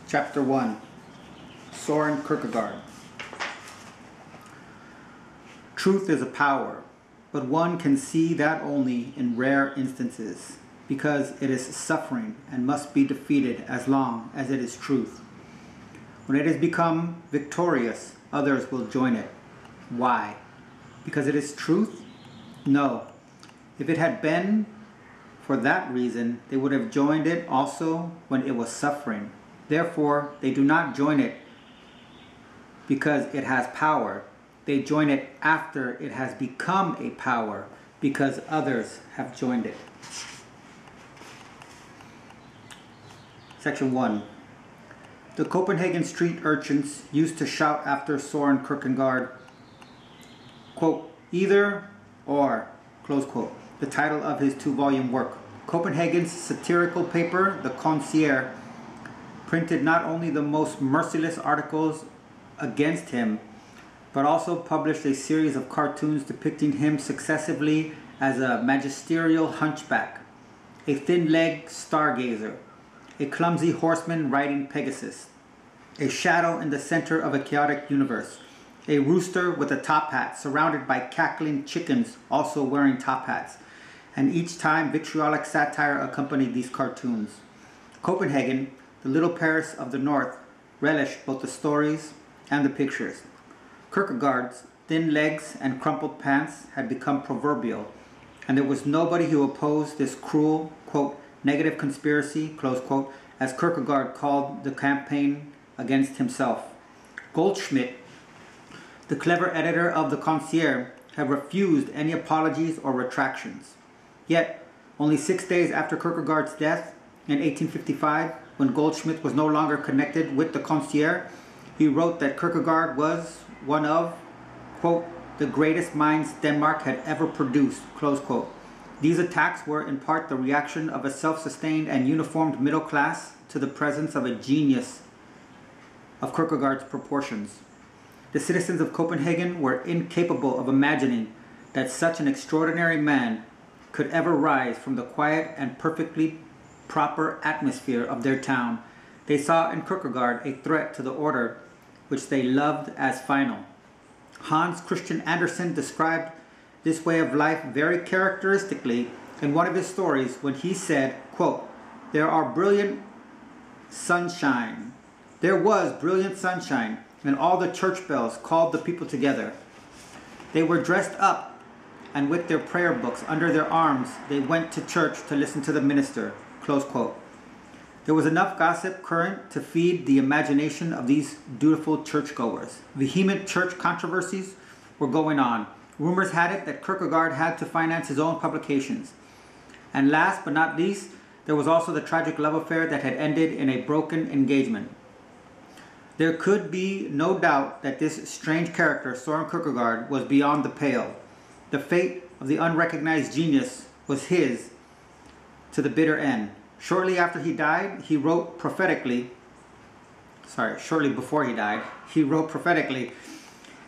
Chapter 1. Soren Kierkegaard. Truth is a power, but one can see that only in rare instances, because it is suffering and must be defeated as long as it is truth. When it has become victorious, others will join it. Why? Because it is truth? No. If it had been for that reason, they would have joined it also when it was suffering. Therefore, they do not join it because it has power. They join it after it has become a power, because others have joined it. Section 1. The Copenhagen street urchins used to shout after Soren Kierkegaard, quote, either or, close quote, the title of his 2-volume work. Copenhagen's satirical paper, the Concierge, printed not only the most merciless articles against him, but also published a series of cartoons depicting him successively as a magisterial hunchback, a thin-legged stargazer, a clumsy horseman riding Pegasus, a shadow in the center of a chaotic universe, a rooster with a top hat surrounded by cackling chickens also wearing top hats, and each time vitriolic satire accompanied these cartoons. Copenhagen, the little Paris of the North, relished both the stories and the pictures. Kierkegaard's thin legs and crumpled pants had become proverbial, and there was nobody who opposed this cruel, quote, negative conspiracy, close quote, as Kierkegaard called the campaign against himself. Goldschmidt, the clever editor of the Concierge, had refused any apologies or retractions. Yet, only 6 days after Kierkegaard's death, in 1855, when Goldschmidt was no longer connected with the Concierge, he wrote that Kierkegaard was one of, quote, the greatest minds Denmark had ever produced, close quote. These attacks were in part the reaction of a self-sustained and uniformed middle class to the presence of a genius of Kierkegaard's proportions. The citizens of Copenhagen were incapable of imagining that such an extraordinary man could ever rise from the quiet and perfectly proper atmosphere of their town. They saw in Kierkegaard a threat to the order which they loved as final. Hans Christian Andersen described this way of life very characteristically in one of his stories when he said, quote, there was brilliant sunshine, and all the church bells called the people together. They were dressed up, and with their prayer books under their arms, they went to church to listen to the minister, close quote. There was enough gossip current to feed the imagination of these dutiful churchgoers. Vehement church controversies were going on. Rumors had it that Kierkegaard had to finance his own publications. And last but not least, there was also the tragic love affair that had ended in a broken engagement. There could be no doubt that this strange character, Soren Kierkegaard, was beyond the pale. The fate of the unrecognized genius was his to the bitter end. Shortly before he died, he wrote prophetically,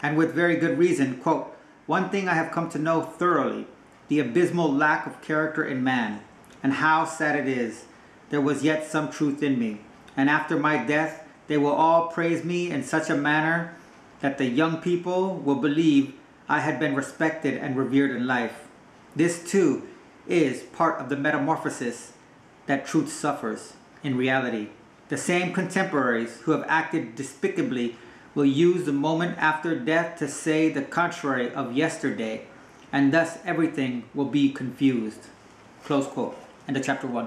and with very good reason, quote, one thing I have come to know thoroughly, the abysmal lack of character in man, and how sad it is. There was yet some truth in me, and after my death, they will all praise me in such a manner that the young people will believe I had been respected and revered in life. This too is part of the metamorphosis that truth suffers in reality. The same contemporaries who have acted despicably will use the moment after death to say the contrary of yesterday, and thus everything will be confused. Close quote. End of chapter 1.